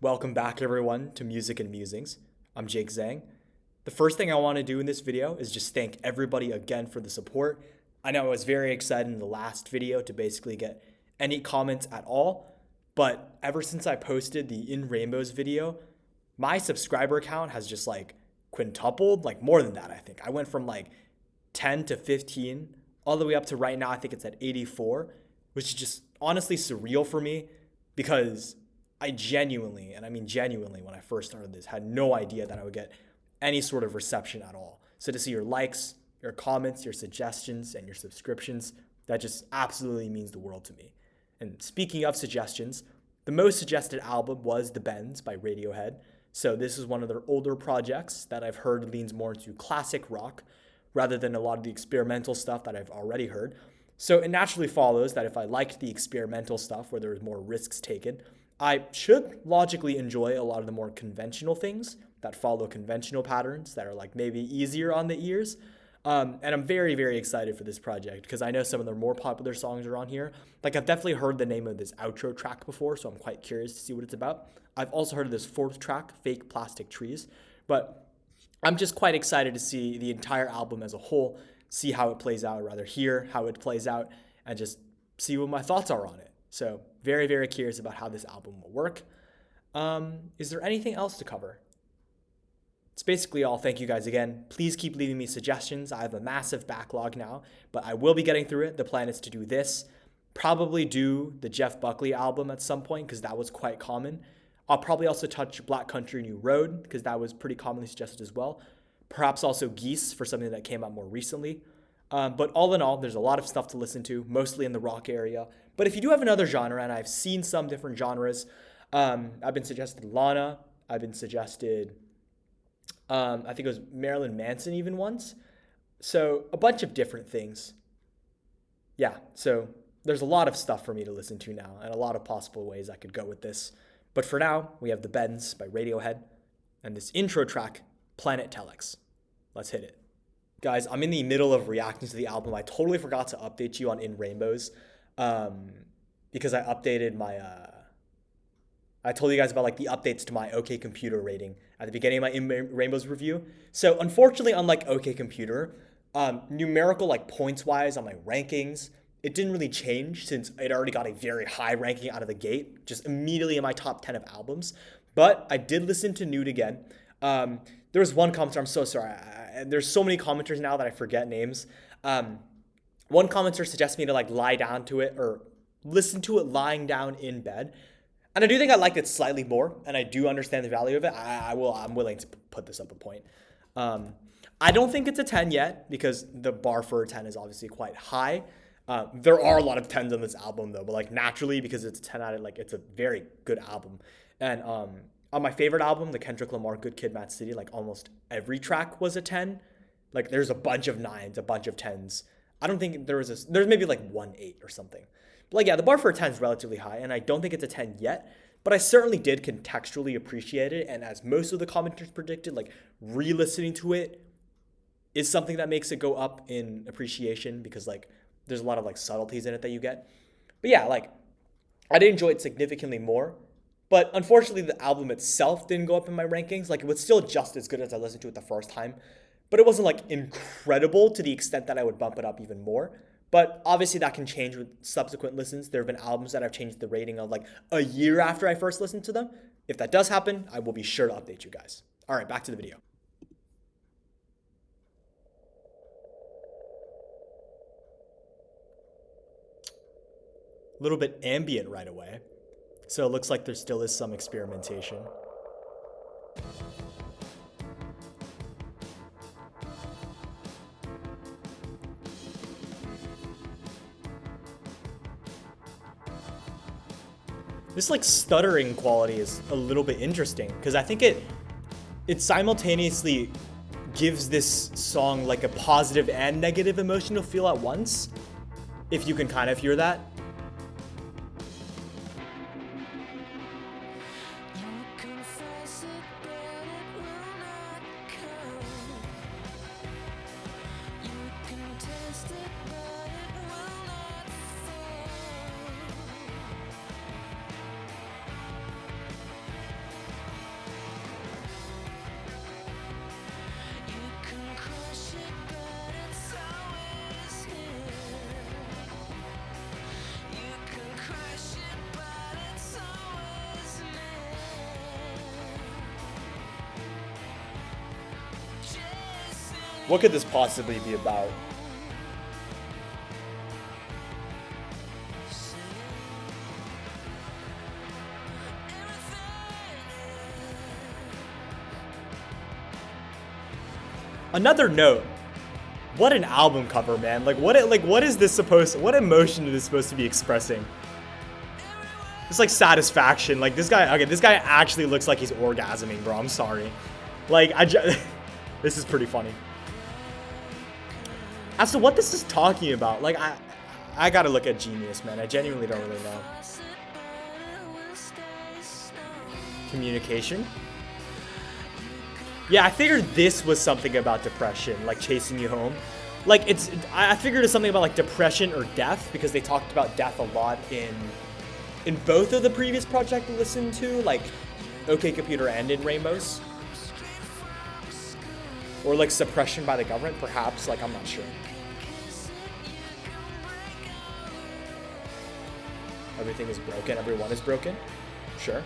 Welcome back everyone to Music and Musings. I'm Jake Zhang. The first thing I want to do in this video is just thank everybody again for the support. I know I was very excited in the last video to basically get any comments at all, but ever since I posted the In Rainbows video, my subscriber count has just quintupled, more than that I think. I went from 10 to 15 all the way up to right now I think it's at 84, which is just honestly surreal for me because I genuinely, and I mean genuinely, when I first started this, had no idea that I would get any sort of reception at all. So to see your likes, your comments, your suggestions, and your subscriptions, that just absolutely means the world to me. And speaking of suggestions, the most suggested album was The Bends by Radiohead. So this is one of their older projects that I've heard leans more into classic rock rather than a lot of the experimental stuff that I've already heard. So it naturally follows that if I liked the experimental stuff where there was more risks taken, I should logically enjoy a lot of the more conventional things that follow conventional patterns that are maybe easier on the ears. And I'm very, very excited for this project because I know some of their more popular songs are on here. I've definitely heard the name of this outro track before, so I'm quite curious to see what it's about. I've also heard of this fourth track, Fake Plastic Trees, but I'm just quite excited to see the entire album as a whole, see how it plays out, or rather hear how it plays out, and just see what my thoughts are on it. So very, very curious about how this album will work. Is there anything else to cover? It's basically all. Thank you guys again. Please keep leaving me suggestions. I have a massive backlog now, but I will be getting through it. The plan is to do this. Probably do the Jeff Buckley album at some point because that was quite common. I'll probably also touch Black Country New Road because that was pretty commonly suggested as well. Perhaps also Geese for something that came out more recently. But all in all, there's a lot of stuff to listen to, mostly in the rock area. But if you do have another genre, and I've seen some different genres, I've been suggested Lana. I've been suggested, I think it was Marilyn Manson even once. So a bunch of different things. Yeah, so there's a lot of stuff for me to listen to now and a lot of possible ways I could go with this. But for now, we have The Bends by Radiohead and this intro track, Planet Telex. Let's hit it. Guys, I'm in the middle of reacting to the album. I totally forgot to update you on In Rainbows because I updated my... I told you guys about the updates to my OK Computer rating at the beginning of my In Rainbows review. So unfortunately, unlike OK Computer, numerical points-wise on my rankings, it didn't really change since it already got a very high ranking out of the gate, just immediately in my top 10 of albums. But I did listen to Nude again. There was one commenter, I'm so sorry. There's so many commenters now that I forget names. One commenter suggests me to lie down to it or listen to it lying down in bed. And I do think I liked it slightly more, and I do understand the value of it. I'm willing to put this up a point. I don't think it's a 10 yet because the bar for a 10 is obviously quite high. There are a lot of 10s on this album though, but naturally because it's a 10 out of it's a very good album. And on my favorite album, the Kendrick Lamar Good Kid, Mad City, almost every track was a 10. There's a bunch of 9s, a bunch of 10s. I don't think there's maybe 1 8 or something. But yeah, the bar for a 10 is relatively high, and I don't think it's a 10 yet, but I certainly did contextually appreciate it, and as most of the commenters predicted, re-listening to it is something that makes it go up in appreciation because there's a lot of subtleties in it that you get. But yeah, I did enjoy it significantly more. But unfortunately, the album itself didn't go up in my rankings. It was still just as good as I listened to it the first time. But it wasn't incredible to the extent that I would bump it up even more. But obviously that can change with subsequent listens. There have been albums that I've changed the rating of a year after I first listened to them. If that does happen, I will be sure to update you guys. All right, back to the video. A little bit ambient right away. So it looks like there still is some experimentation. This stuttering quality is a little bit interesting because I think it simultaneously gives this song a positive and negative emotional feel at once, if you can kind of hear that. What could this possibly be about? Another note. What an album cover, man. What is this supposed to, what emotion is this supposed to be expressing? It's like satisfaction. Like this guy actually looks like he's orgasming, bro. I'm sorry. This is pretty funny. As to what this is talking about, like I gotta look at Genius, man. I genuinely don't really know. Communication? Yeah, I figured this was something about depression, like chasing you home. Like I figured it's something about like depression or death, because they talked about death a lot in both of the previous projects I listened to, like OK Computer and in Rainbows. Or like suppression by the government, perhaps, like I'm not sure. Everything is broken, everyone is broken. Sure.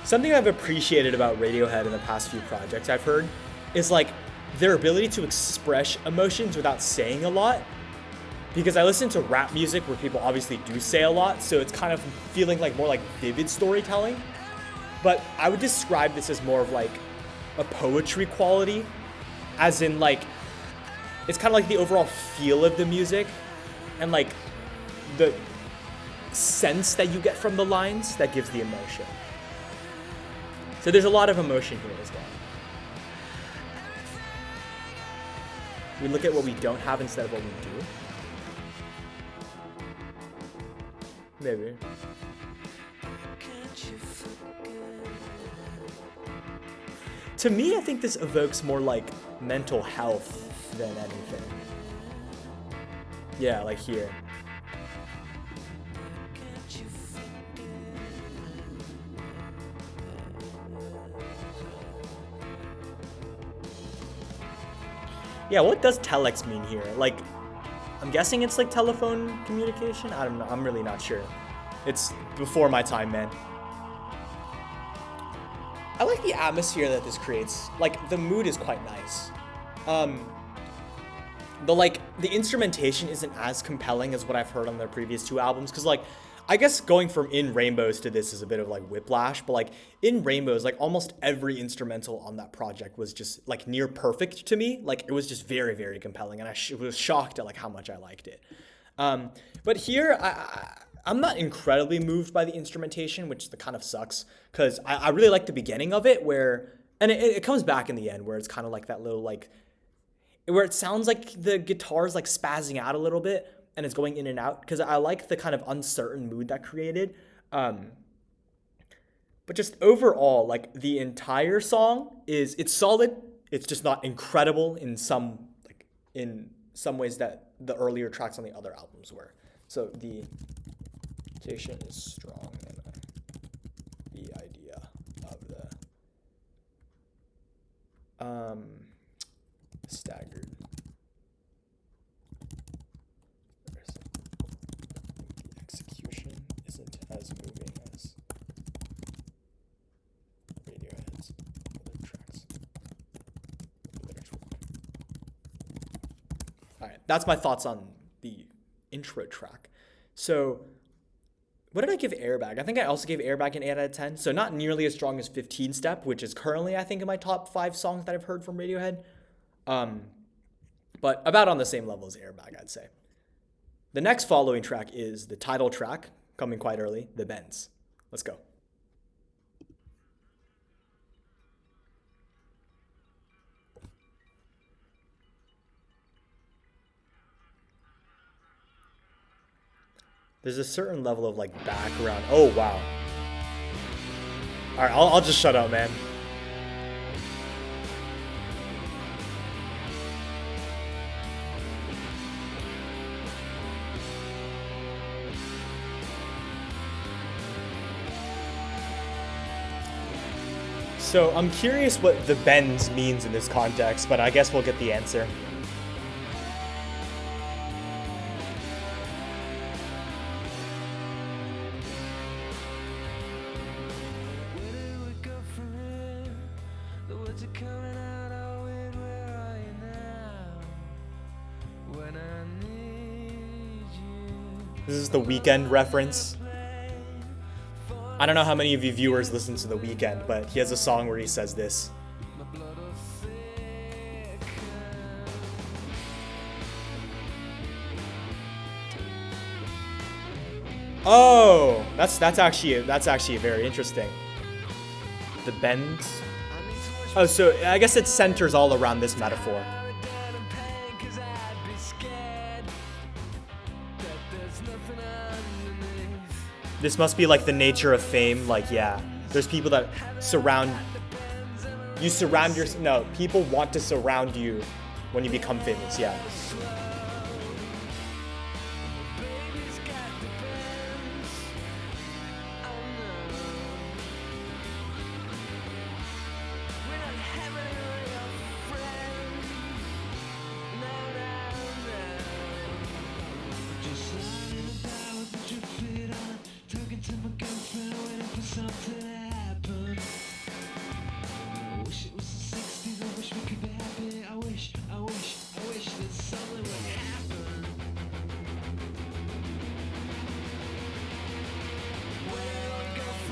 Something I've appreciated about Radiohead in the past few projects I've heard is like their ability to express emotions without saying a lot. Because I listen to rap music where people obviously do say a lot, so it's kind of feeling like more like vivid storytelling. But I would describe this as more of like a poetry quality, as in like it's kind of like the overall feel of the music and like the sense that you get from the lines that gives the emotion. So there's a lot of emotion here as well. We look at what we don't have instead of what we do. Maybe. To me, I think this evokes more like mental health than anything. Yeah, like here. Yeah, what does Telex mean here? Like, I'm guessing it's like telephone communication? I don't know. I'm really not sure. It's before my time, man. I like the atmosphere that this creates. Like, the mood is quite nice. The instrumentation isn't as compelling as what I've heard on their previous two albums. Because, like, I guess going from In Rainbows to this is a bit of like whiplash, but like In Rainbows, like almost every instrumental on that project was just like near perfect to me. Like it was just very, very compelling, and I was shocked at like how much I liked it. But here, I'm not incredibly moved by the instrumentation, which kind of sucks, because I really like the beginning of it and it comes back in the end where it's kind of like that little like, where it sounds like the guitar's like spazzing out a little bit, and it's going in and out, because I like the kind of uncertain mood that created. But just overall, like the entire song it's solid. It's just not incredible in some ways that the earlier tracks on the other albums were. So the instrumentation is strong, and the idea of the staggered. As moving as Radiohead's other tracks. Alright, that's my thoughts on the intro track. So, what did I give Airbag? I think I also gave Airbag an 8 out of 10. So not nearly as strong as 15 Step, which is currently, I think, in my top 5 songs that I've heard from Radiohead. But about on the same level as Airbag, I'd say. The next following track is the title track, coming quite early, The Bends. Let's go. There's a certain level of like background. Oh, wow. All right, I'll just shut up, man. So I'm curious what the bends means in this context, but I guess we'll get the answer. This is the Weekend reference. I don't know how many of you viewers listen to The Weeknd, but he has a song where he says this. Oh, that's actually very interesting. The bends. Oh, so I guess it centers all around this metaphor. This must be like the nature of fame. Like, yeah, there's people that surround you. No, people want to surround you when you become famous. Yeah.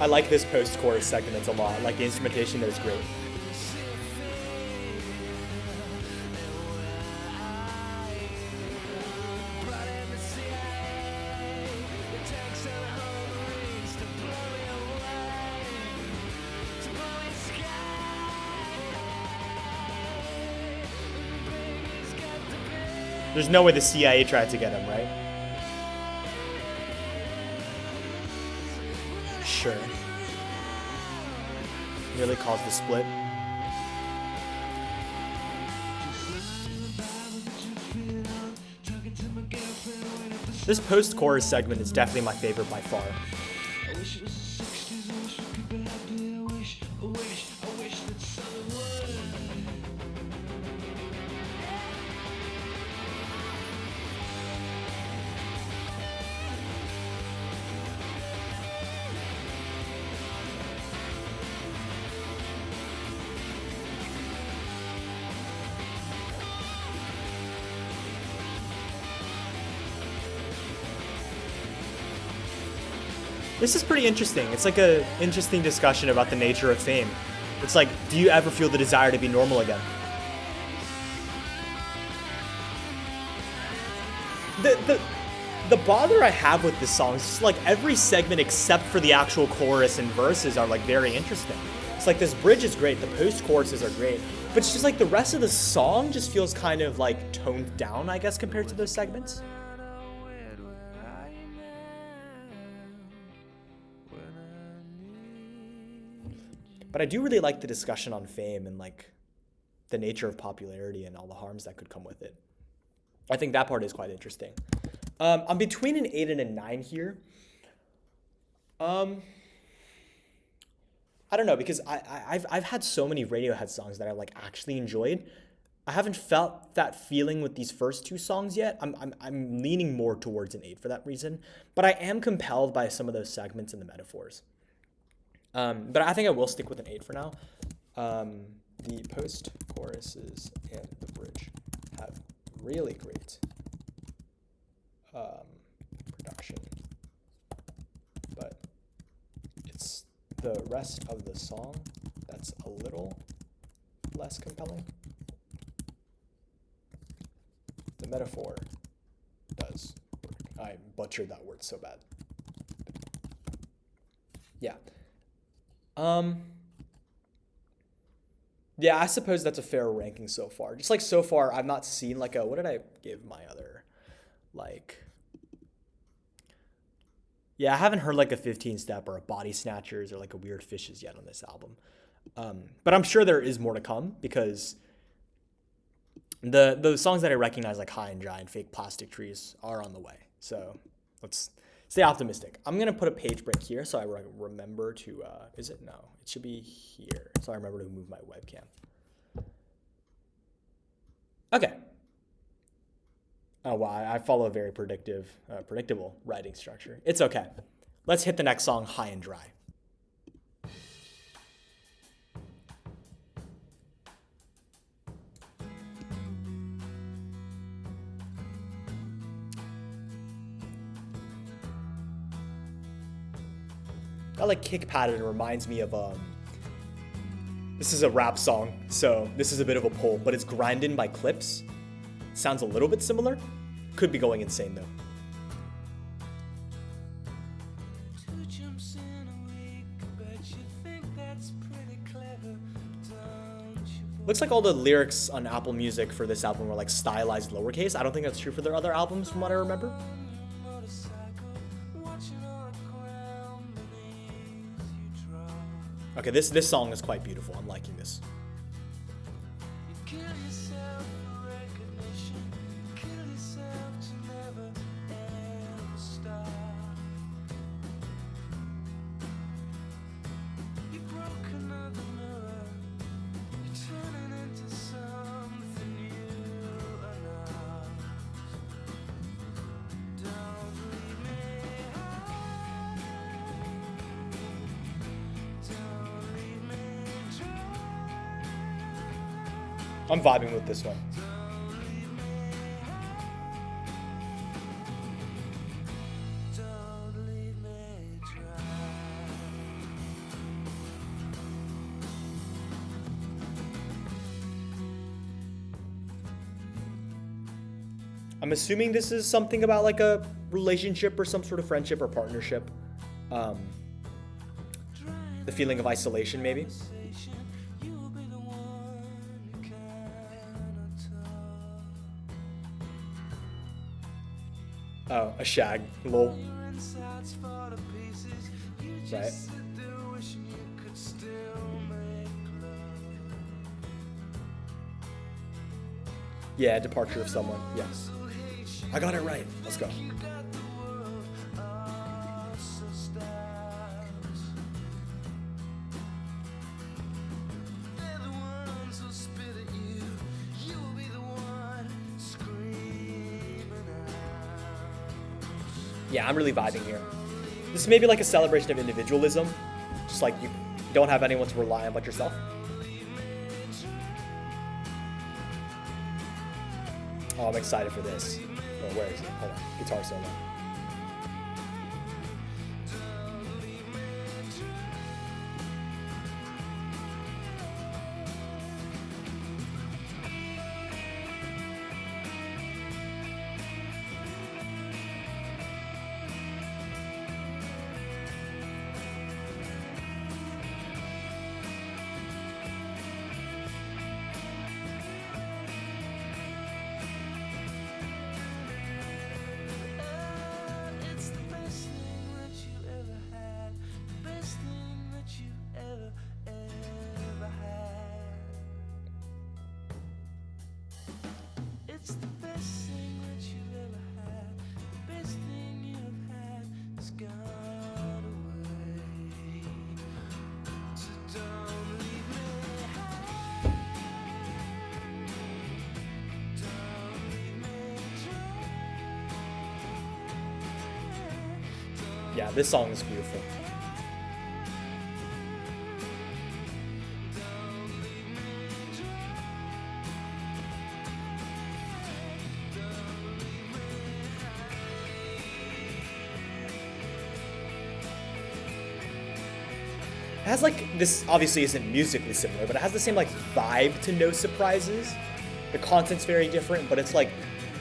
I like this post-chorus segment a lot. Like the instrumentation there is great. There's no way the CIA tried to get him, right? Sure. Nearly caused the split. This post-chorus segment is definitely my favorite by far. This is pretty interesting. It's like an interesting discussion about the nature of fame. It's like, do you ever feel the desire to be normal again? The bother I have with this song is just like every segment except for the actual chorus and verses are like very interesting. It's like this bridge is great, the post-choruses are great, but it's just like the rest of the song just feels kind of like toned down, I guess, compared to those segments. But I do really like the discussion on fame and like the nature of popularity and all the harms that could come with it. I think that part is quite interesting. I'm between an 8 and a 9 here. I don't know, because I've had so many Radiohead songs that I like actually enjoyed. I haven't felt that feeling with these first two songs yet. I'm leaning more towards an 8 for that reason. But I am compelled by some of those segments and the metaphors. But I think I will stick with an 8 for now. The post-choruses and the bridge have really great production, but it's the rest of the song that's a little less compelling. The metaphor does work. I butchered that word so bad. Yeah. Yeah, I suppose that's a fair ranking so far. Just like so far, I've not seen like a, what did I give my other, like, yeah, I haven't heard like a 15 Step or a Body Snatchers or like a Weird Fishes yet on this album. But I'm sure there is more to come because the songs that I recognize like High and Dry and Fake Plastic Trees are on the way. So let's Stay optimistic. I'm gonna put a page break here so I remember to. Is it? No, it should be here. So I remember to move my webcam. Okay. Oh wow, I follow a very predictable writing structure. It's okay. Let's hit the next song, High and Dry. That like kick pattern reminds me of this is a rap song, so this is a bit of a pull, but it's Grindin' by Clips. Sounds a little bit similar. Could be going insane though. Looks like all the lyrics on Apple Music for this album were like stylized lowercase. I don't think that's true for their other albums from what I remember. Okay, this song is quite beautiful. I'm liking this. I'm vibing with this one. I'm assuming this is something about like a relationship or some sort of friendship or partnership. The feeling of isolation, maybe. Oh, a shag. Lol. Right. Yeah, departure of someone. Yes. I got it right. Let's go. Yeah, I'm really vibing here. This may be like a celebration of individualism. Just like you don't have anyone to rely on but yourself. Oh, I'm excited for this. Oh, where is it? Hold on. Guitar solo. Yeah, this song is beautiful. It has like, this obviously isn't musically similar, but it has the same like vibe to No Surprises. The content's very different, but it's like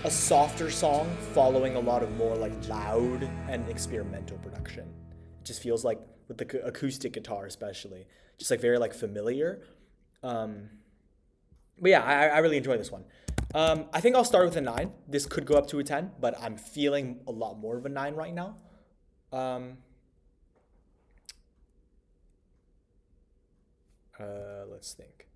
a softer song following a lot of more like loud and experimental production. It just feels like with the acoustic guitar especially, just like very like familiar. But yeah, I really enjoy this one. I think I'll start with a 9. This could go up to a 10, but I'm feeling a lot more of a 9 right now. Let's think.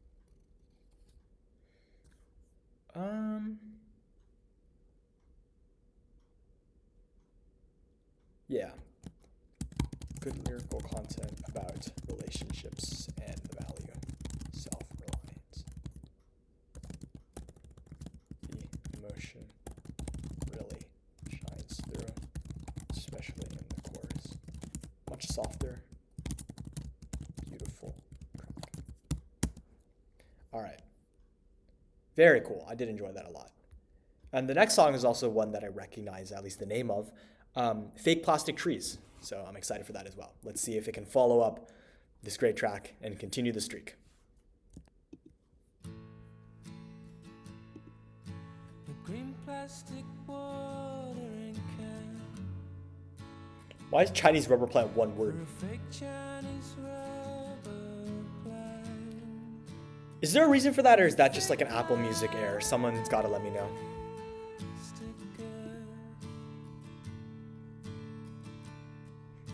Yeah. Good lyrical content about relationships and the value of self-reliance. The emotion really shines through, especially in the chorus. Much softer, beautiful track. All right. Very cool. I did enjoy that a lot. And the next song is also one that I recognize, at least the name of, Fake Plastic Trees. So I'm excited for that as well. Let's see if it can follow up this great track and continue the streak. Green plastic watering can. Why is Chinese rubber plant one word? Is there a reason for that, or is that just like an Apple Music error? Someone's got to let me know.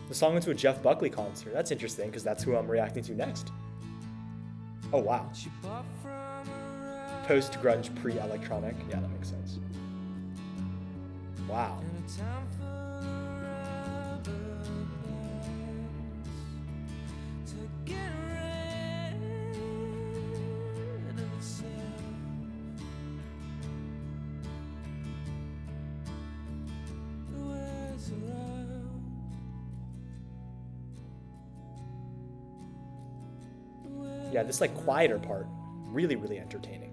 The song went to a Jeff Buckley concert. That's interesting, because that's who I'm reacting to next. Oh, wow. Post-grunge, pre-electronic. Yeah, that makes sense. Wow. Yeah, this like quieter part, really, really entertaining.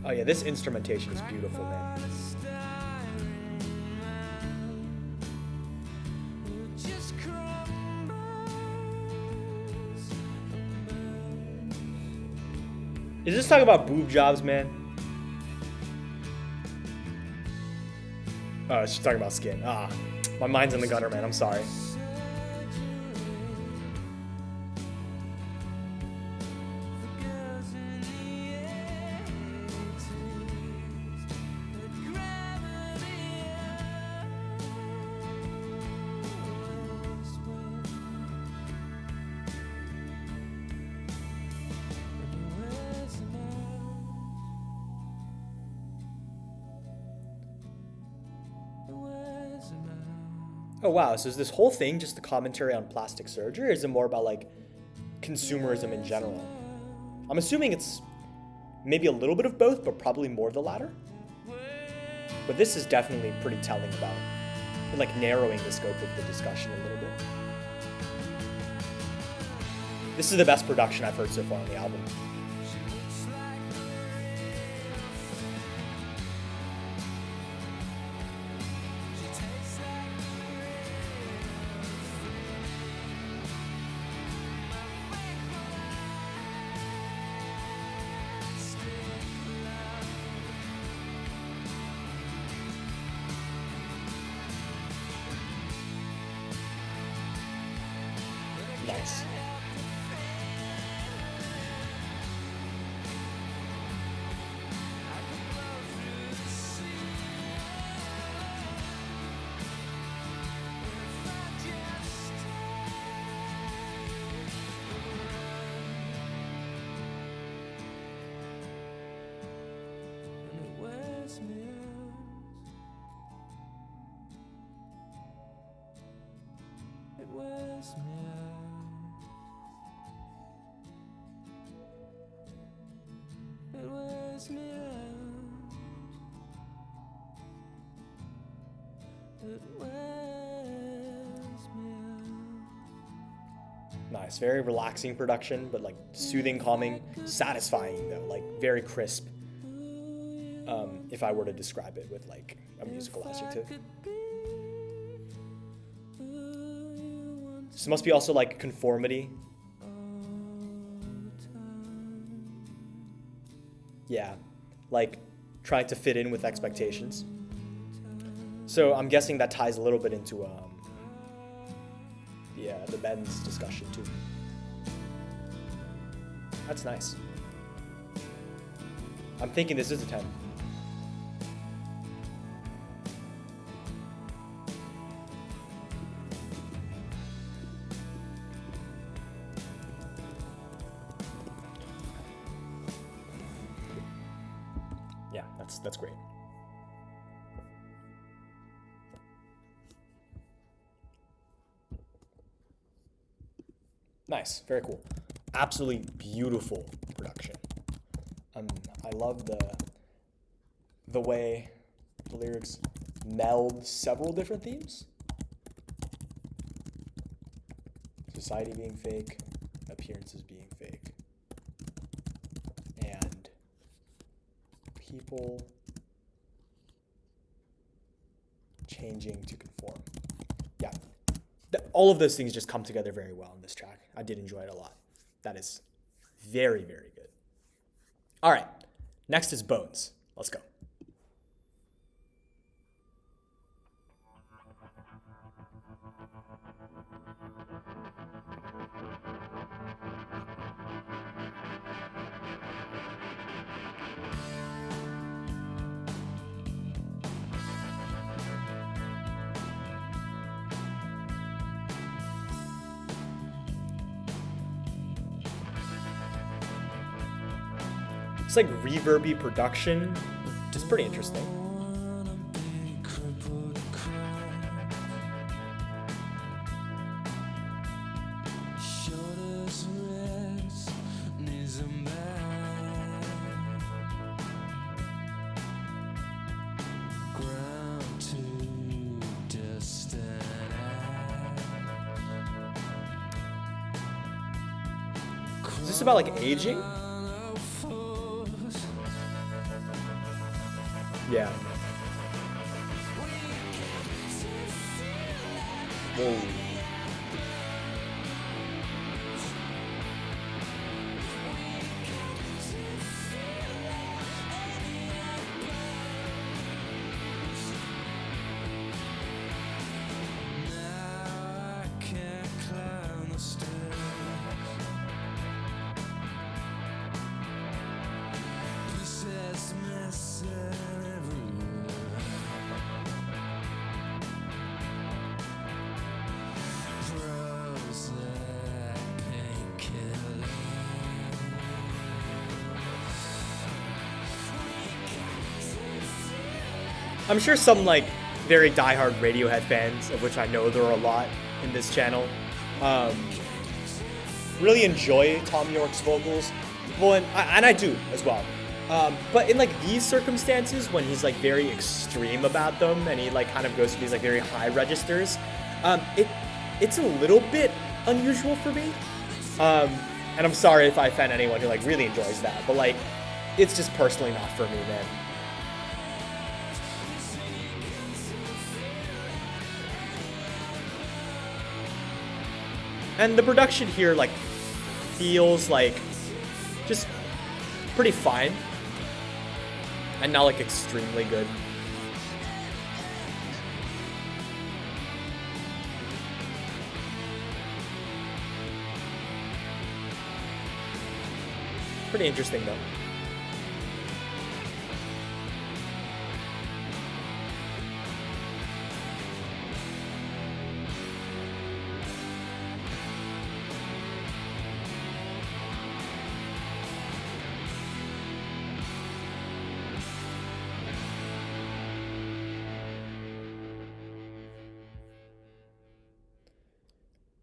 Oh yeah, this instrumentation is beautiful, man. Is this talking about boob jobs, man? Oh, it's just talking about skin. Ah, my mind's in the gutter, man. I'm sorry. Oh wow, so is this whole thing just a commentary on plastic surgery, or is it more about like consumerism in general? I'm assuming it's maybe a little bit of both, but probably more the latter. But this is definitely pretty telling about like narrowing the scope of the discussion a little bit. This is the best production I've heard so far on the album. Nice. Nice, very relaxing production, but like soothing, calming, satisfying though, like very crisp. If I were to describe it with like a musical adjective. This must be also like conformity. Yeah, like trying to fit in with expectations. So I'm guessing that ties a little bit into the men's discussion too. That's nice. I'm thinking this is a 10. Yeah, that's great. Nice, very cool. Absolutely beautiful production. I love the way the lyrics meld several different themes. Society being fake, appearances being fake, and people changing to conform. Yeah, all of those things just come together very well in this track. I did enjoy it a lot. That is very, very good. All right, next is Bones. Let's go. It's like reverby production, just pretty interesting. Is this about like aging? Yeah. Whoa. I'm sure some like very diehard Radiohead fans, of which I know there are a lot in this channel, really enjoy Thom Yorke's vocals. Well, and I do as well. But in like these circumstances, when he's like very extreme about them, and he like kind of goes to these like very high registers, it's a little bit unusual for me. And I'm sorry if I offend anyone who like really enjoys that, but like it's just personally not for me, man. And the production here like feels like just pretty fine and not like extremely good. Pretty interesting though.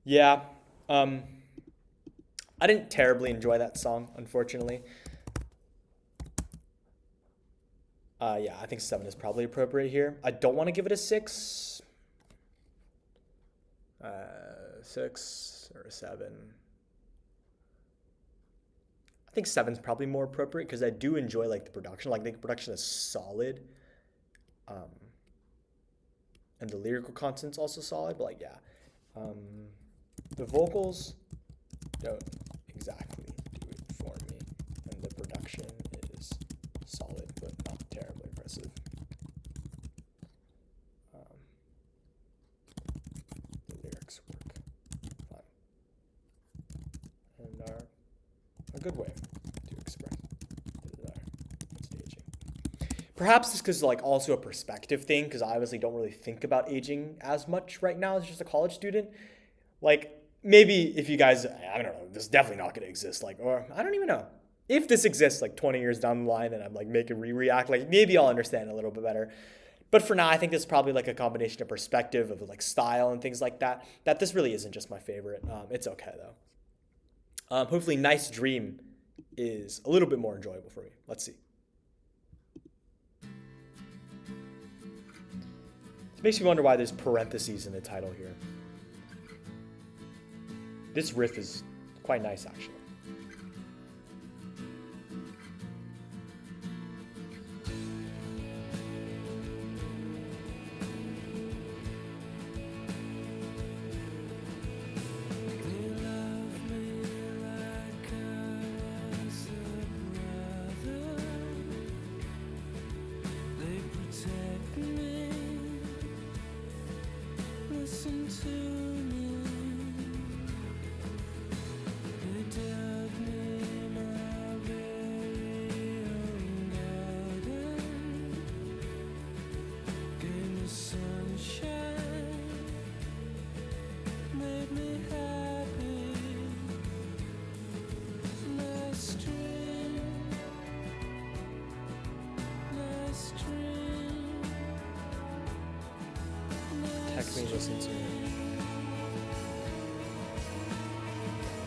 Yeah, I didn't terribly enjoy that song, unfortunately. Yeah, I think 7 is probably appropriate here. I don't want to give it a 6. 6 or a 7. I think 7 is probably more appropriate because I do enjoy like the production. Like the production is solid. And the lyrical content's also solid, but like, yeah. The vocals don't exactly do it for me, and the production is solid but not terribly impressive. The lyrics work fine and are a good way to express the desire. It's aging. Perhaps it's because like also a perspective thing, because I obviously don't really think about aging as much right now as just a college student. Like maybe if you guys, I don't know, this is definitely not going to exist. Like, or I don't even know if this exists like 20 years down the line, and I'm like making react. Like maybe I'll understand a little bit better. But for now, I think this is probably like a combination of perspective, of like style and things like that. That this really isn't just my favorite. It's okay though. Hopefully, Nice Dream is a little bit more enjoyable for me. Let's see. It makes me wonder why there's parentheses in the title here. This riff is quite nice, actually. Listen to.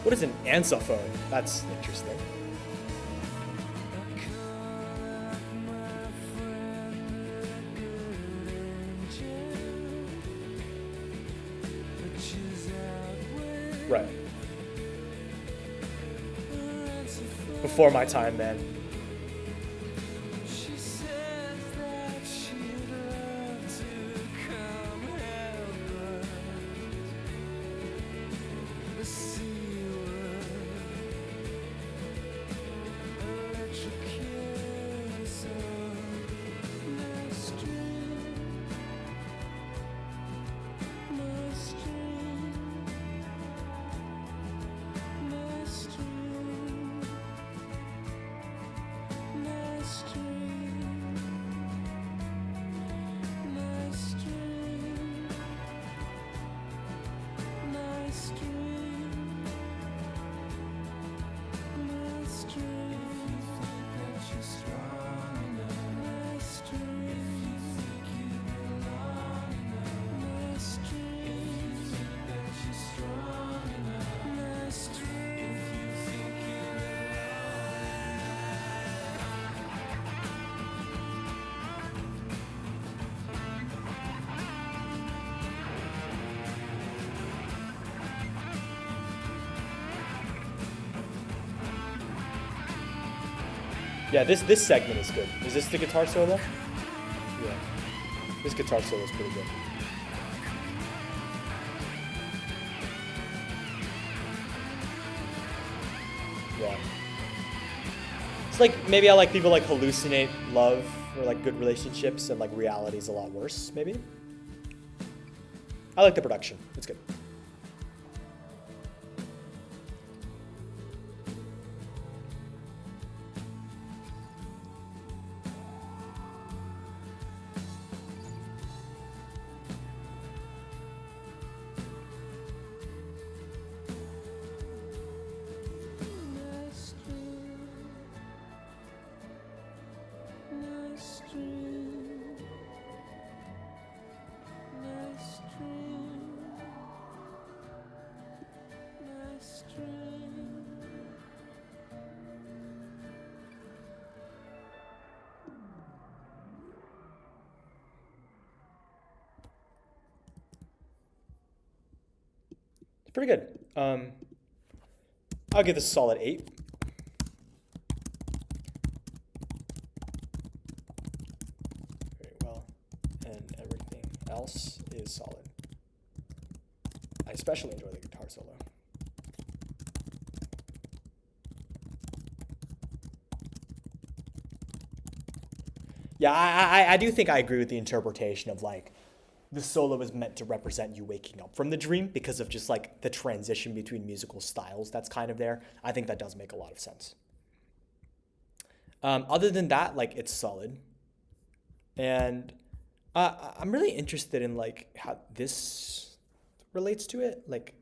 What is an ansophone? That's interesting. Right. Before my time, man. Yeah, this segment is good. Is this the guitar solo? Yeah. This guitar solo is pretty good. Yeah. It's like maybe I like people like hallucinate love or like good relationships, and like reality is a lot worse, maybe. I like the production. It's good. Pretty good. I'll give this a solid 8. Very well. And everything else is solid. I especially enjoy the guitar solo. Yeah, I do think I agree with the interpretation of like the solo is meant to represent you waking up from the dream because of just like the transition between musical styles that's kind of there. I think that does make a lot of sense. Other than that, like it's solid. And I'm really interested in like how this relates to it. Like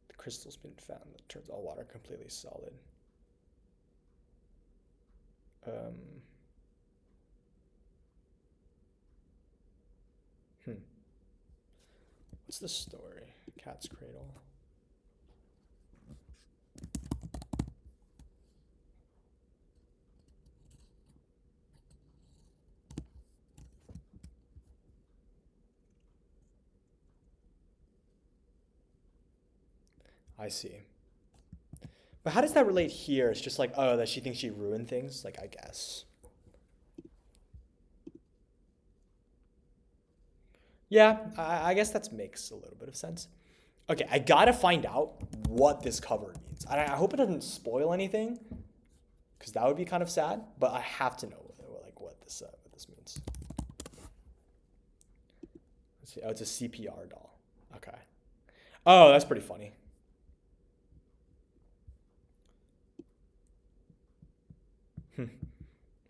the crystal's been found that turns all water completely solid. What's the story? Cat's Cradle. I see. But how does that relate here? It's just like, oh, that she thinks she ruined things? Like, I guess. Yeah, I guess that makes a little bit of sense. Okay, I gotta find out what this cover means. I hope it doesn't spoil anything, because that would be kind of sad. But I have to know like what this means. Let's see. Oh, it's a CPR doll. Okay. Oh, that's pretty funny.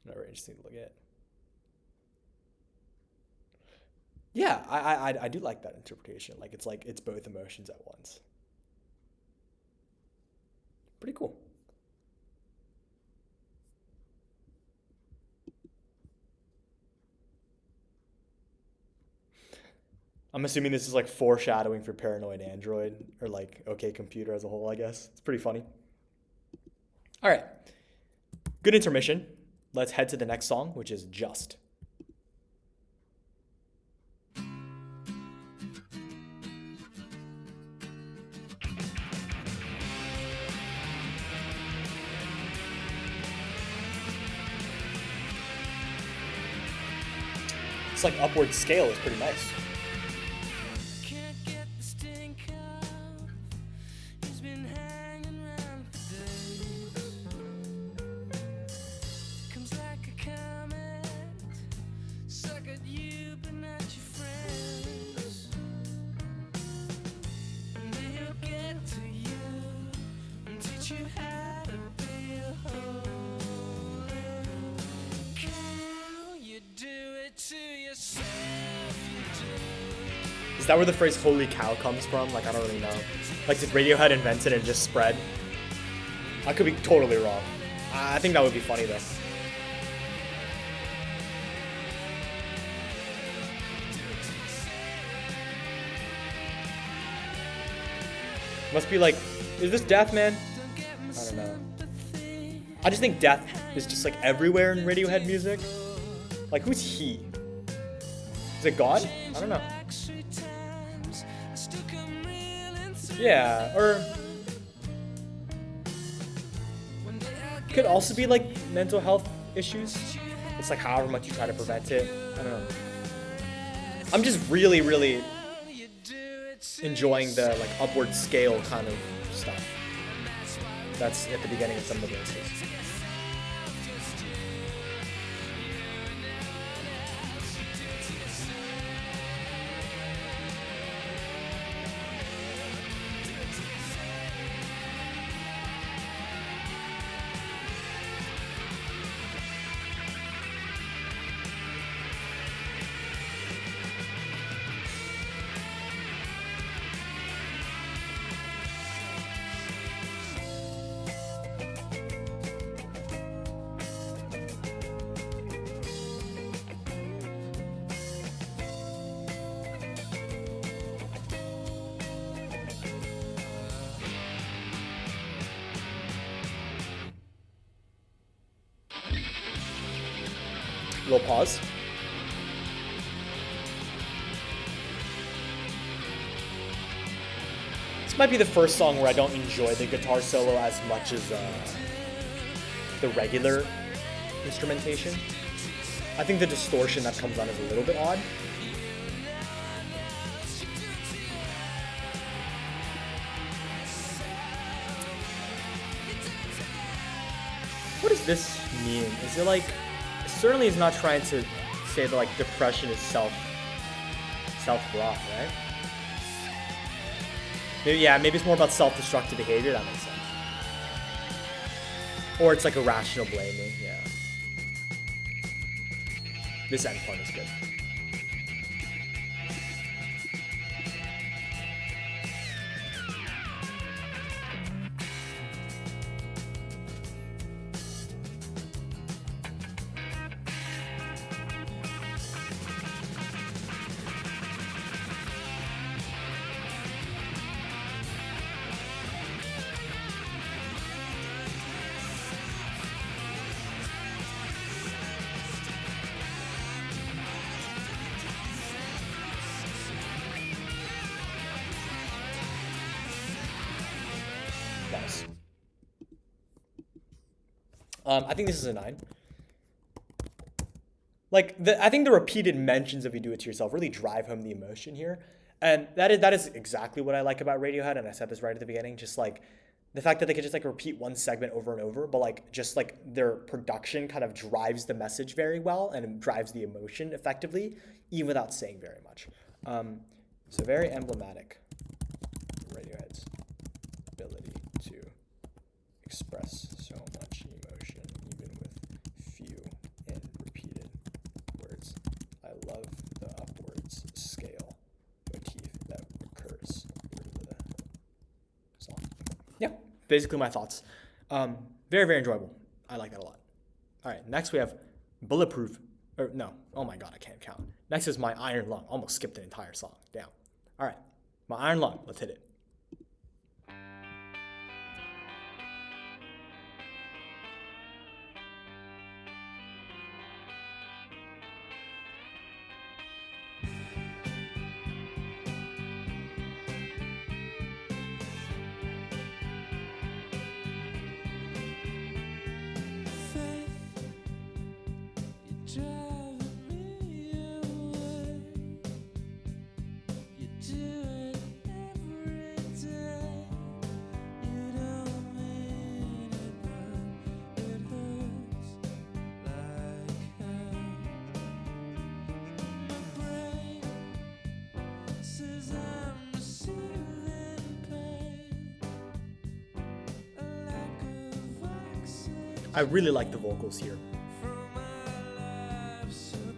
Very interesting to look at. Yeah, I do like that interpretation. Like it's both emotions at once. Pretty cool. I'm assuming this is like foreshadowing for Paranoid Android or like OK Computer as a whole, I guess. It's pretty funny. All right. Good intermission. Let's head to the next song, which is Just. It's like upward scale is pretty nice. Is that where the phrase "holy cow" comes from? Like, I don't really know. Like, did Radiohead invent it and just spread? I could be totally wrong. I think that would be funny, though. Must be like, is this death, man? I don't know. I just think death is just like everywhere in Radiohead music. Like, who's he? Is it God? I don't know. Yeah, or could also be like mental health issues. It's like however much you try to prevent it. I don't know. I'm just really, really enjoying the like upward scale kind of stuff. That's at the beginning of some of the verses. Little pause. This might be the first song where I don't enjoy the guitar solo as much as the regular instrumentation. I think the distortion that comes on is a little bit odd. What does this mean? Is it like... Certainly is not trying to say that like depression is self-brought, right? Maybe, yeah, maybe it's more about self-destructive behavior. That makes sense. Or it's like irrational blaming. Yeah. This end point is good. Nice. I think this is a 9. Like, I think the repeated mentions of "you do it to yourself" really drive home the emotion here. And that is exactly what I like about Radiohead, and I said this right at the beginning, just like the fact that they could just like repeat one segment over and over, but like just like their production kind of drives the message very well and drives the emotion effectively, even without saying very much. So very emblematic, Radiohead's ability to express so much emotion, even with few and repeated words. I love the upwards scale motif that recurs through the song. Yeah, basically my thoughts. Very, very enjoyable. I like that a lot. All right, next we have Bulletproof. Or no, oh my God, I can't count. Next is My Iron Lung. Almost skipped an entire song. Damn. All right, My Iron Lung. Let's hit it. I really like the vocals here.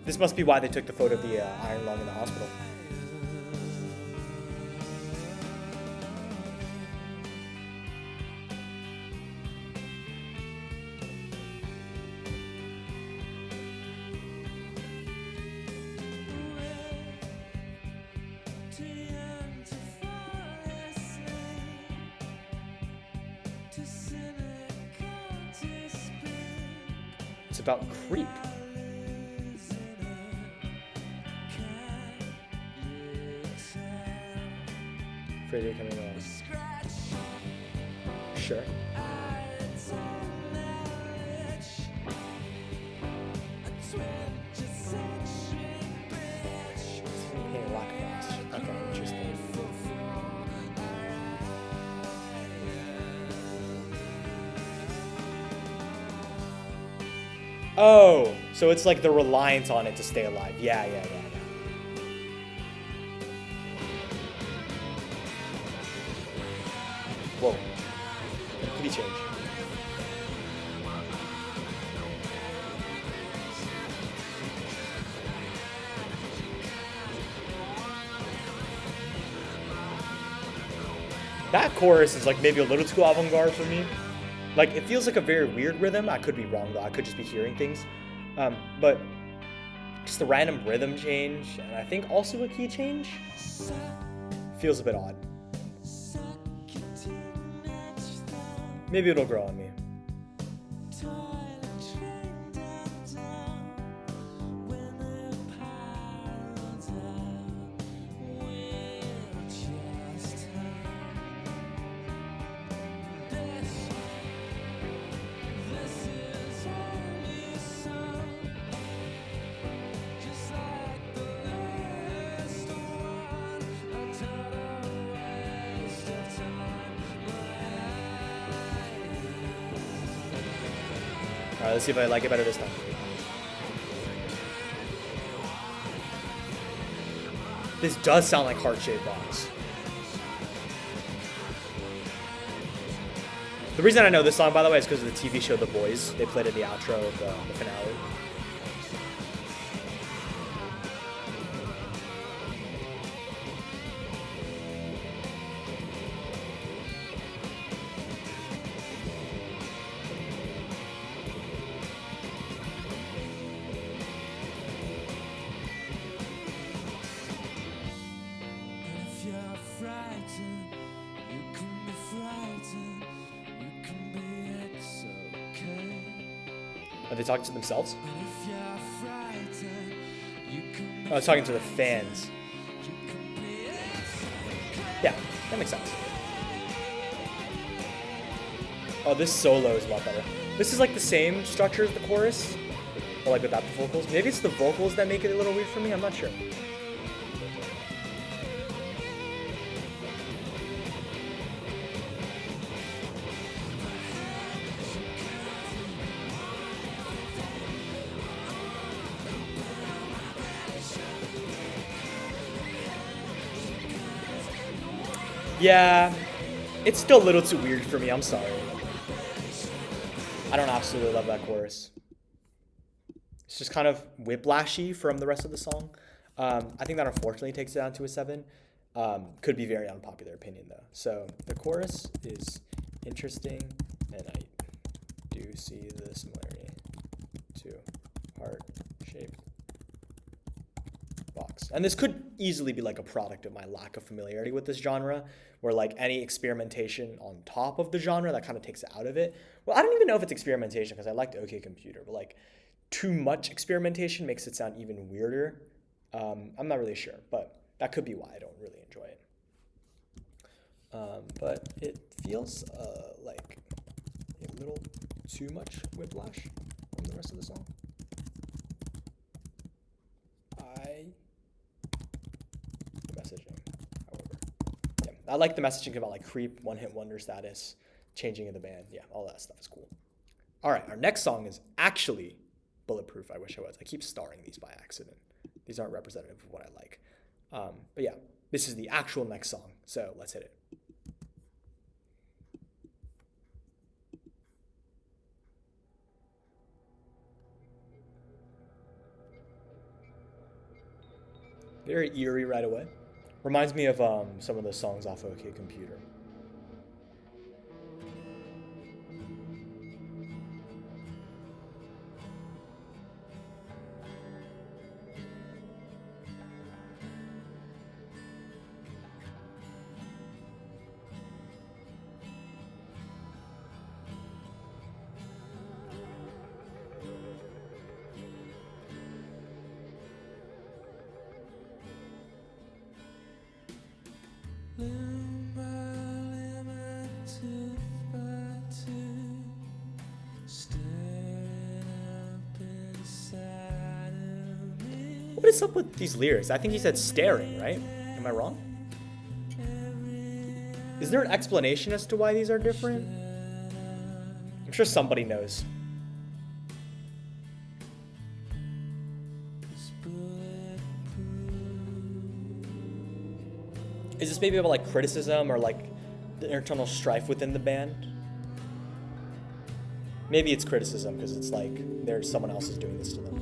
This must be why they took the photo of the iron lung in the hospital. It's about Creep. Freddie coming on. Sure. Hey, rock frost. Okay, interesting. Oh, so it's like the reliance on it to stay alive. Yeah. Whoa. Complete change. That chorus is like maybe a little too avant-garde for me. Like, it feels like a very weird rhythm. I could be wrong, though. I could just be hearing things. But just the random rhythm change, and I think also a key change, feels a bit odd. Maybe it'll grow on me. Alright, let's see if I like it better this time. This does sound like heart-shaped box. The reason I know this song, by the way, is because of the TV show The Boys. They played it in the outro of the finale. Are they talking to themselves? Oh, I was talking to the fans. Yeah, that makes sense. Oh, this solo is a lot better. This is like the same structure as the chorus, but like without the vocals. Maybe it's the vocals that make it a little weird for me, I'm not sure. Yeah, it's still a little too weird for me, I'm sorry. I don't absolutely love that chorus. It's just kind of whiplashy from the rest of the song. I think that unfortunately takes it down to a 7. Could be very unpopular opinion though. So the chorus is interesting, and I do see the similarity to heart-shaped box. And this could easily be like a product of my lack of familiarity with this genre, where like any experimentation on top of the genre that kind of takes it out of it. Well, I don't even know if it's experimentation because I liked OK Computer, but like too much experimentation makes it sound even weirder. I'm not really sure, but that could be why I don't really enjoy it. But it feels like a little too much whiplash from the rest of the song. The messaging, however. Yeah, I like the messaging about like creep, one-hit wonder status, changing of the band. Yeah, all that stuff is cool. All right, our next song is actually Bulletproof. I wish I was. I keep starring these by accident. These aren't representative of what I like. But yeah, this is the actual next song. So let's hit it. Very eerie right away. Reminds me of some of the songs off OK Computer. What is up with these lyrics? I think he said staring, right? Am I wrong? Is there an explanation as to why these are different? I'm sure somebody knows. Is this maybe about like criticism or like the internal strife within the band? Maybe it's criticism because it's like there's someone else is doing this to them.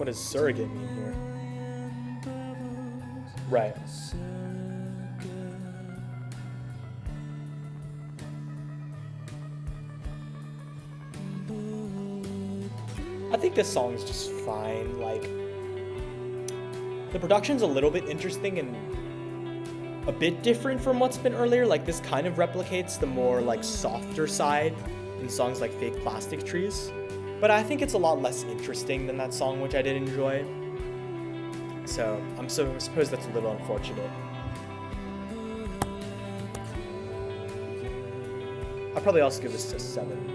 What does surrogate mean here? Right. I think this song is just fine. Like, the production's a little bit interesting and a bit different from what's been earlier. Like, this kind of replicates the more like softer side in songs like Fake Plastic Trees. But I think it's a lot less interesting than that song, which I did enjoy. So I suppose that's a little unfortunate. I'll probably also give this a 7.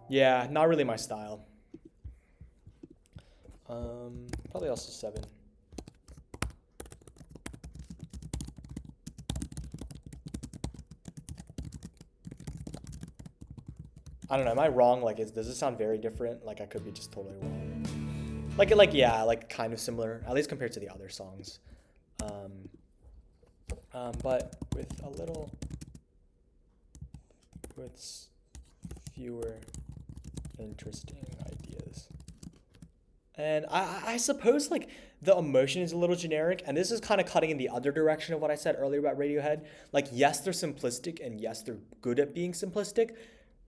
Yeah, not really my style. Probably also 7. I don't know. Am I wrong? Like, does this sound very different? Like, I could be just totally wrong. Yeah, like kind of similar, at least compared to the other songs. But with fewer interesting ideas. And I suppose like the emotion is a little generic, and this is kind of cutting in the other direction of what I said earlier about Radiohead. Like, yes, they're simplistic, and yes, they're good at being simplistic,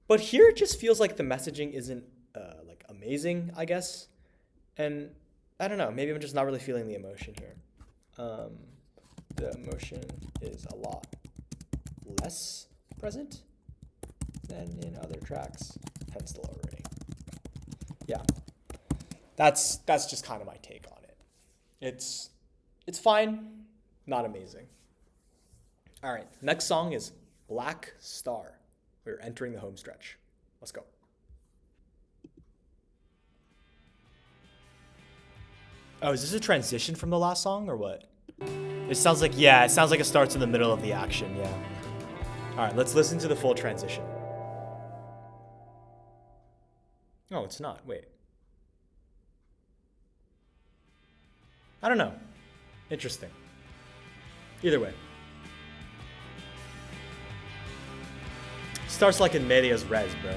but here it just feels like the messaging isn't like amazing, I guess. And I don't know, maybe I'm just not really feeling the emotion here. The emotion is a lot less present than in other tracks, hence the lower rating. Yeah, that's just kind of my take on it. It's fine, not amazing. All right, next song is Black Star. We're entering the home stretch. Let's go. Oh, is this a transition from the last song or what? It sounds like it starts in the middle of the action, yeah. All right, let's listen to the full transition. Oh, it's not. Wait. I don't know. Interesting. Either way. Starts like in Media's Res, bro.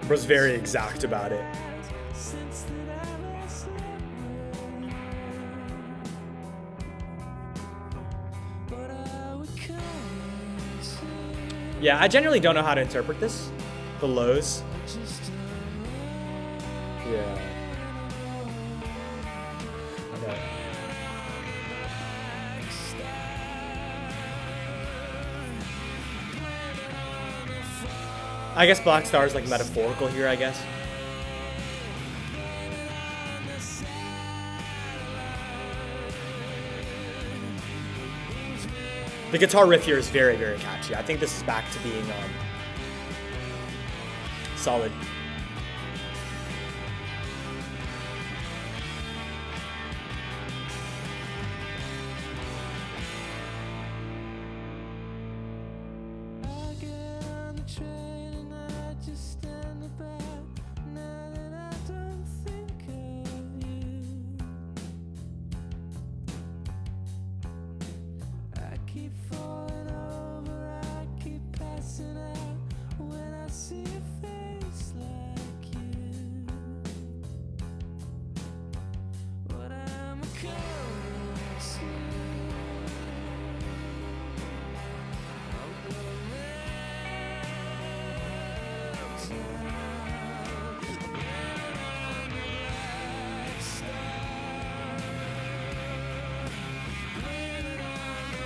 Was very exact about it. Yeah, I genuinely don't know how to interpret this. The lows. Yeah. Okay. I guess Black Star is like metaphorical here, I guess. The guitar riff here is very, very catchy. I think this is back to being solid.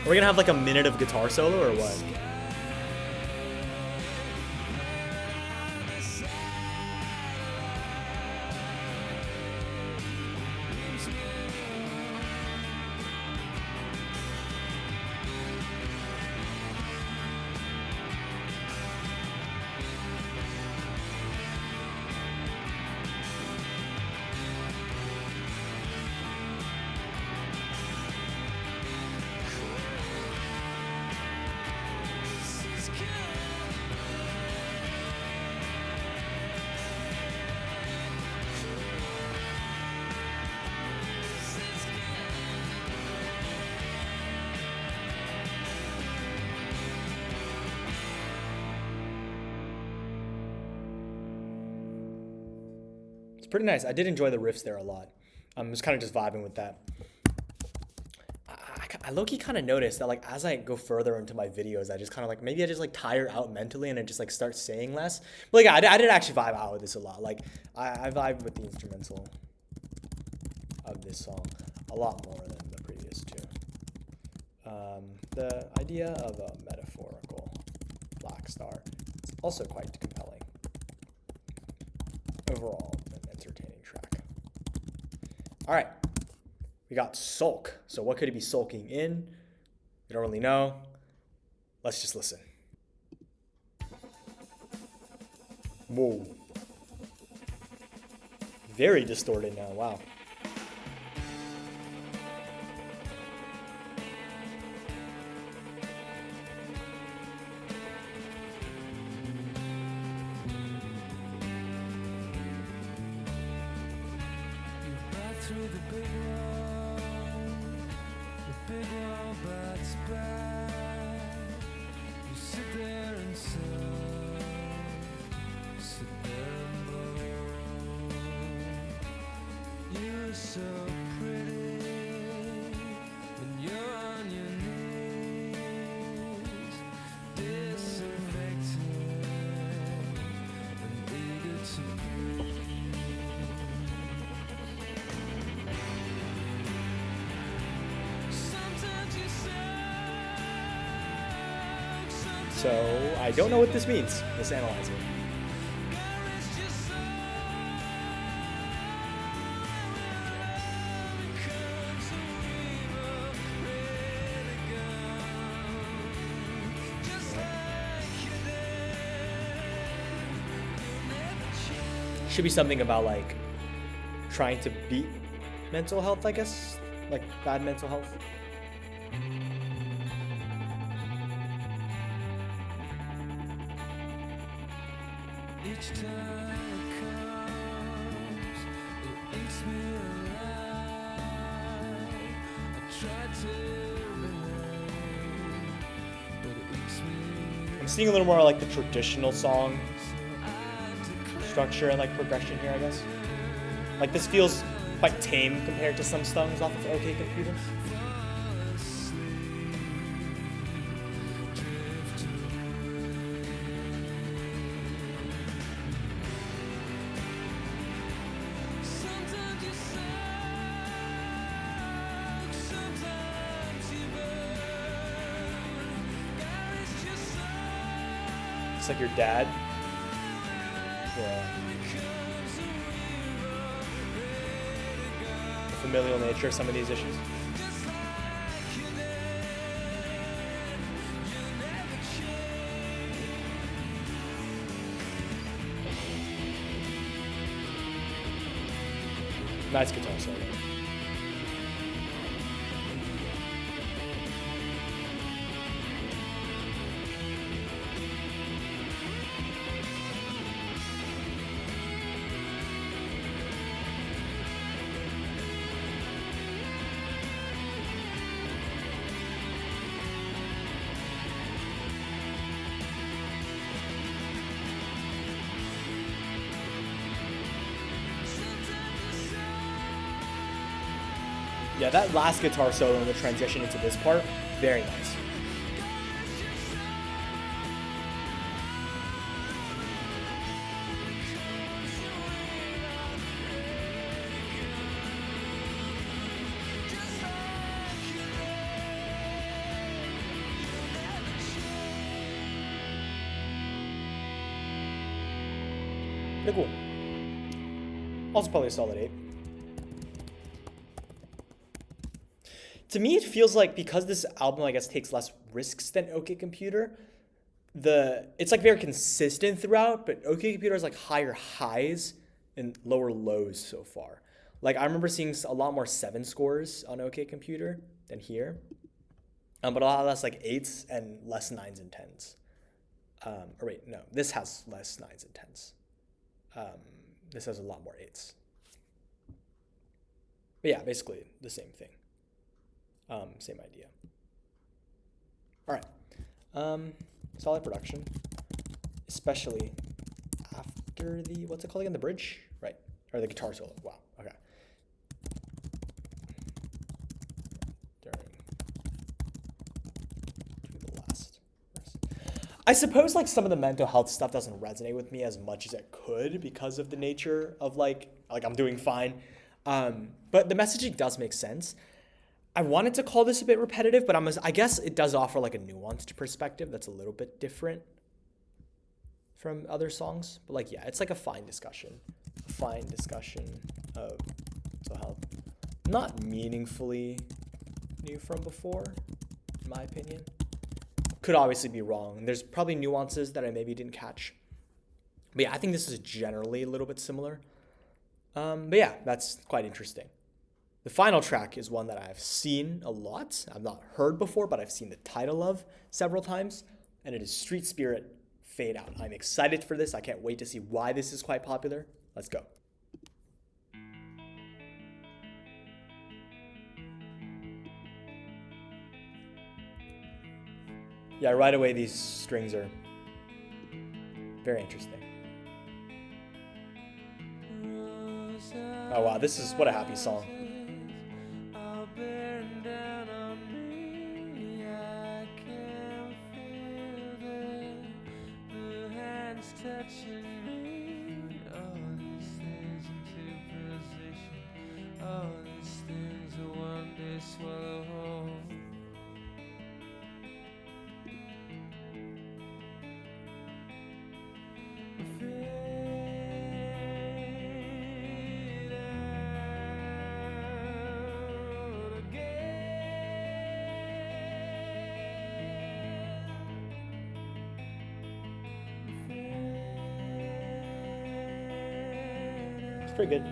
Are we gonna have like a minute of guitar solo or what? Pretty nice. I did enjoy the riffs there a lot. I was kind of just vibing with that. I low-key kind of noticed that like as I go further into my videos, I just kind of like maybe I just like tire out mentally and I just like start saying less. But like I did actually vibe out with this a lot. Like I vibed with the instrumental of this song a lot more than the previous two. The idea of a metaphorical black star is also quite compelling. Overall, an entertaining track. All right, we got Sulk. So what could he be sulking in? We don't really know. Let's just listen. Whoa. Very distorted now, wow. Through the big wall bats back. You sit there and sit there and blow. You're so pretty when you're on your knees, disaffected and eager to breathe. So I don't know what this means. Let's analyze it. Should be something about like trying to beat mental health, I guess, like bad mental health. Each time it comes, it eats me alive. I try to relate, but it eats me. I'm seeing a little more like the traditional song structure and like progression here, I guess. Like this feels quite tame compared to some songs off of OK Computer. It's like your dad. Yeah. The familial nature of some of these issues. Nice guitar solo. Yeah, that last guitar solo and the transition into this part, very nice. They're cool. Also probably a solid 8. To me, it feels like because this album, I guess, takes less risks than OK Computer, it's like very consistent throughout, but OK Computer has like higher highs and lower lows so far. Like I remember seeing a lot more 7 scores on OK Computer than here, but a lot less like 8s and less 9s and 10s. Or wait, no, this has less 9s and 10s. This has a lot more 8s. But yeah, basically the same thing. Same idea. All right. Solid production, especially after the, what's it called again? The bridge, right? Or the guitar solo. Wow. Okay. During to the last verse. I suppose like some of the mental health stuff doesn't resonate with me as much as it could because of the nature of like I'm doing fine. But the messaging does make sense. I wanted to call this a bit repetitive, but I guess it does offer like a nuanced perspective that's a little bit different from other songs. But like, yeah, it's like a fine discussion of mental health. Not meaningfully new from before, in my opinion. Could obviously be wrong. There's probably nuances that I maybe didn't catch. But yeah, I think this is generally a little bit similar. But yeah, that's quite interesting. The final track is one that I've seen a lot. I've not heard before, but I've seen the title of several times, and it is Street Spirit Fade Out. I'm excited for this. I can't wait to see why this is quite popular. Let's go. Yeah, right away these strings are very interesting. Oh wow, this is what a happy song. Touching me, all these things into position, all these things will one day swallow whole. Pretty good.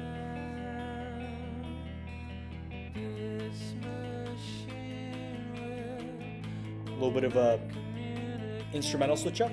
A little bit of a instrumental switch up.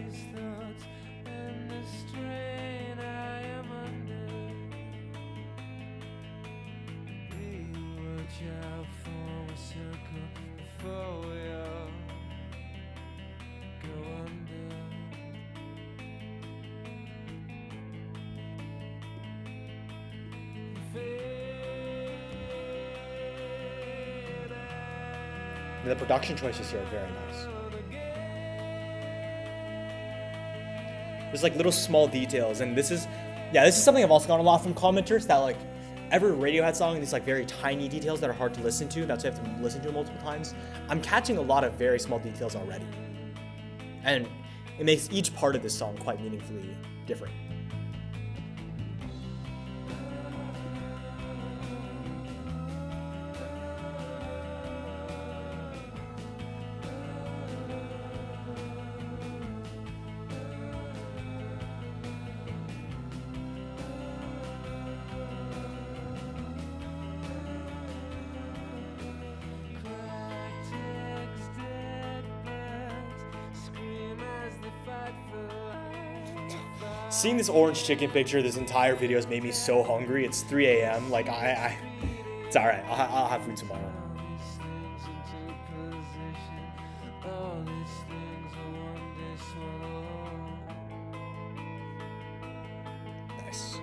And the production choices here are very nice. There's like little small details, and this is something I've also gotten a lot from commenters, that like every Radiohead song, these like very tiny details that are hard to listen to. That's why I have to listen to it multiple times. I'm catching a lot of very small details already, and it makes each part of this song quite meaningfully different. Seeing this orange chicken picture this entire video has made me so hungry. It's 3 a.m. Like it's all right. I'll have food tomorrow. Nice.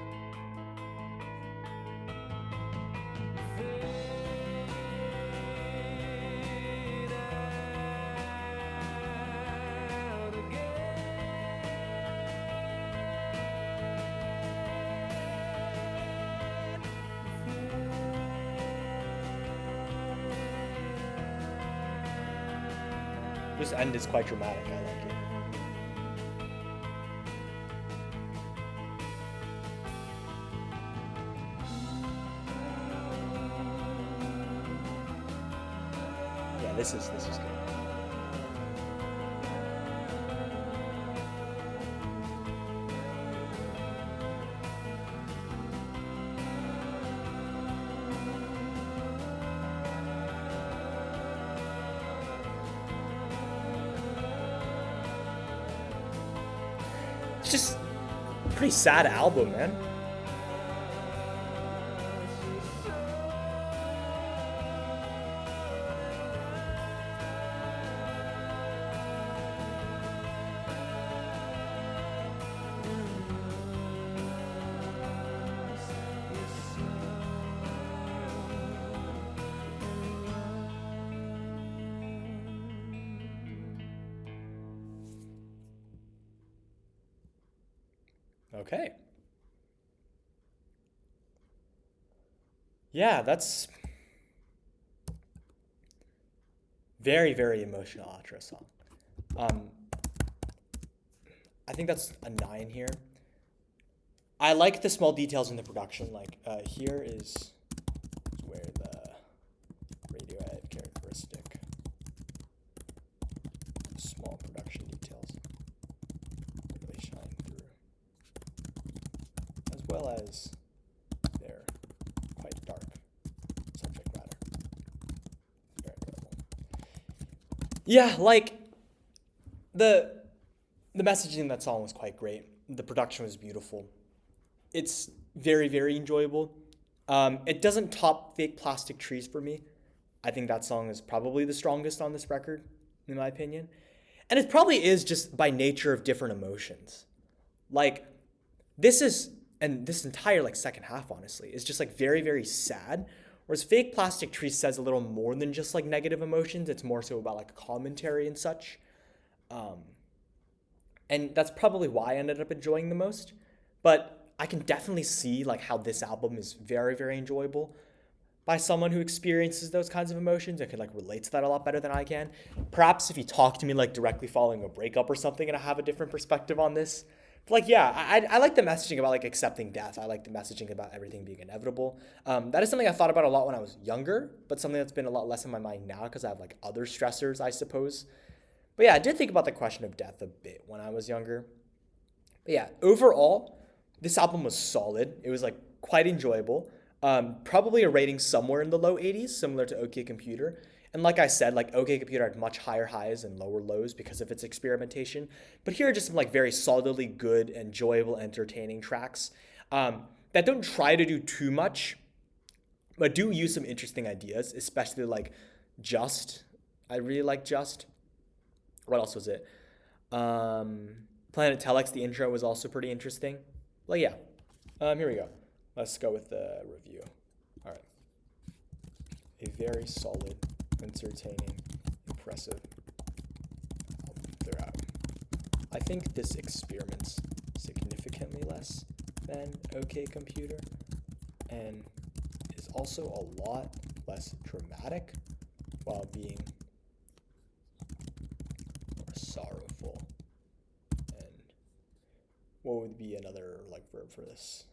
This end is quite dramatic. I like it. Yeah, this is good. It's just a pretty sad album, man. Okay. Yeah, that's very, very emotional outro song. Um, I think that's a 9 here. I like the small details in the production. Like here is where the Radiohead characteristic small production details really shine through, as well as their quite dark subject matter. Very incredible. Yeah, like the messaging in that song was quite great. The production was beautiful. It's very, very enjoyable. It doesn't top Fake Plastic Trees for me. I think that song is probably the strongest on this record, in my opinion. And it probably is just by nature of different emotions. Like, this is, and this entire like second half, honestly, is just like very, very sad. Whereas Fake Plastic Trees says a little more than just like negative emotions. It's more so about like commentary and such. And that's probably why I ended up enjoying the most. But I can definitely see like how this album is very, very enjoyable by someone who experiences those kinds of emotions and can like relate to that a lot better than I can. Perhaps if you talk to me like directly following a breakup or something and I have a different perspective on this. But like, yeah, I like the messaging about like accepting death. I like the messaging about everything being inevitable. That is something I thought about a lot when I was younger, but something that's been a lot less in my mind now because I have like other stressors, I suppose. But yeah, I did think about the question of death a bit when I was younger. But yeah, overall, this album was solid. It was like quite enjoyable. Probably a rating somewhere in the low 80s, similar to OK Computer. And like I said, like OK Computer had much higher highs and lower lows because of its experimentation. But here are just some like very solidly good, enjoyable, entertaining tracks that don't try to do too much, but do use some interesting ideas, especially like Just. I really like Just. What else was it? Planet Telex, the intro was also pretty interesting. Well, yeah. Here we go. Let's go with the review. All right. A very solid, entertaining, impressive album throughout. I think this experiments significantly less than OK Computer and is also a lot less dramatic while being more sorrowful. And what would be another like verb for this?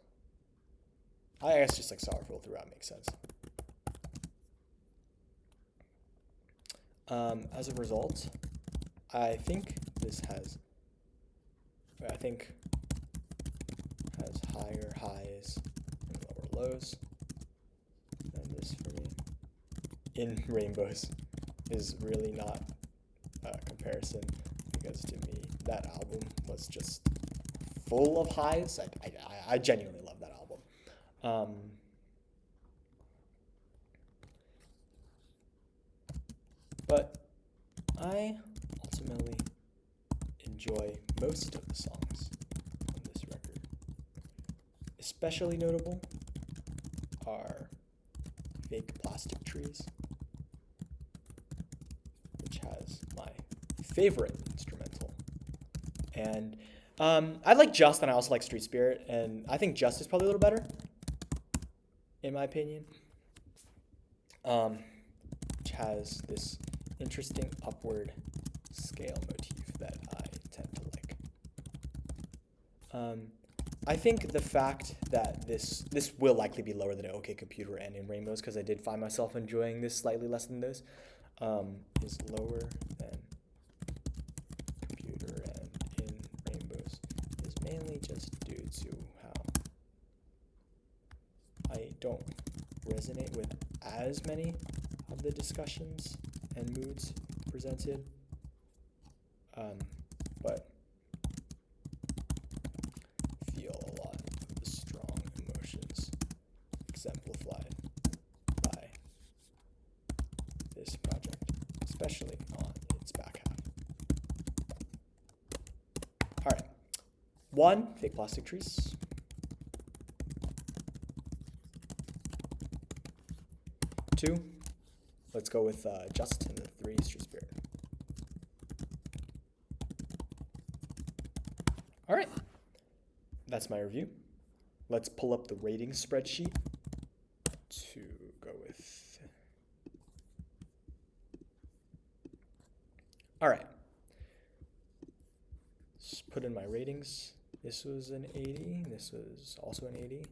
I guess just like sorrowful throughout makes sense. As a result, I think this has higher highs and lower lows than this for me. In Rainbows is really not a comparison because to me that album was just full of highs. I genuinely love that album. But I ultimately enjoy most of the songs on this record. Especially notable are Fake Plastic Trees, which has my favorite instrumental. And I like Just, and I also like Street Spirit, and I think Just is probably a little better, in my opinion. Which has this interesting upward scale motif that I tend to like. I think the fact that this will likely be lower than OK Computer and in Rainbows because I did find myself enjoying this slightly less than those. is lower than computer and in rainbows is mainly just due to how I don't resonate with as many of the discussions and moods presented, but feel a lot of the strong emotions exemplified by this project, especially on its back half. All right, 1, fake plastic trees. 2, let's go with Just, and the 3, Street Spirit. All right, that's my review. Let's pull up the rating spreadsheet to go with. All right, just put in my ratings. This was an 80, this was also an 80,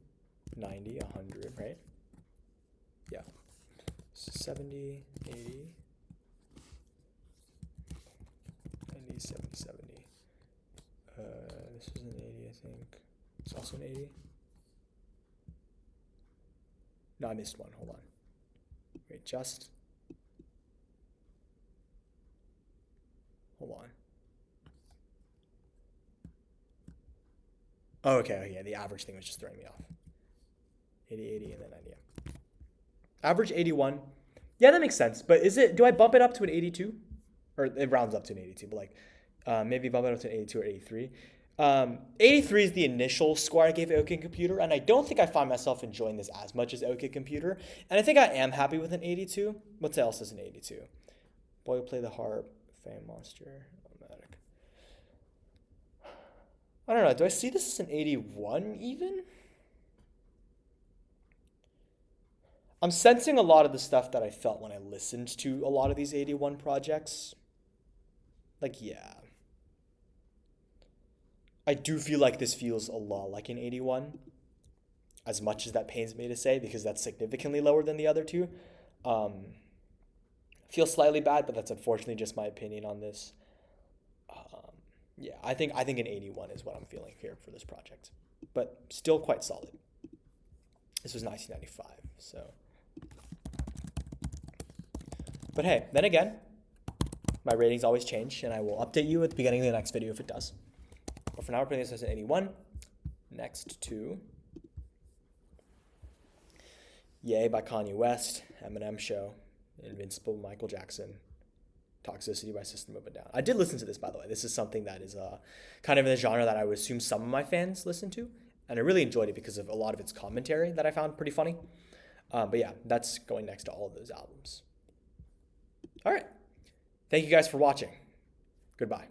90, 100, right? Yeah. 70, 80, 90, 70, 70. This was an 80, I think. It's also an 80. No, I missed one. Hold on. Wait, Just. Hold on. Oh, okay. Yeah, the average thing was just throwing me off. 80, 80, and then 90. Average 81. Yeah, that makes sense. But do I bump it up to an 82? Or it rounds up to an 82, but like maybe bump it up to an 82 or 83. 83 is the initial score I gave OK Computer, and I don't think I find myself enjoying this as much as OK Computer. And I think I am happy with an 82. What else is an 82? Boy Who Play the Harp, Fame Monster, Automatic. I don't know. Do I see this as an 81 even? I'm sensing a lot of the stuff that I felt when I listened to a lot of these 81 projects. Like, yeah. I do feel like this feels a lot like an 81, as much as that pains me to say, because that's significantly lower than the other two. Feels slightly bad, but that's unfortunately just my opinion on this. Yeah, I think an 81 is what I'm feeling here for this project, but still quite solid. This was 1995, so. But hey, then again, my ratings always change, and I will update you at the beginning of the next video if it does. But for now, we're putting this as an 81. Next to Yay by Kanye West, Eminem Show, Invincible by Michael Jackson, Toxicity by System of a Down. I did listen to this, by the way. This is something that is kind of in the genre that I would assume some of my fans listen to, and I really enjoyed it because of a lot of its commentary that I found pretty funny. But yeah, that's going next to all of those albums. All right. Thank you guys for watching. Goodbye.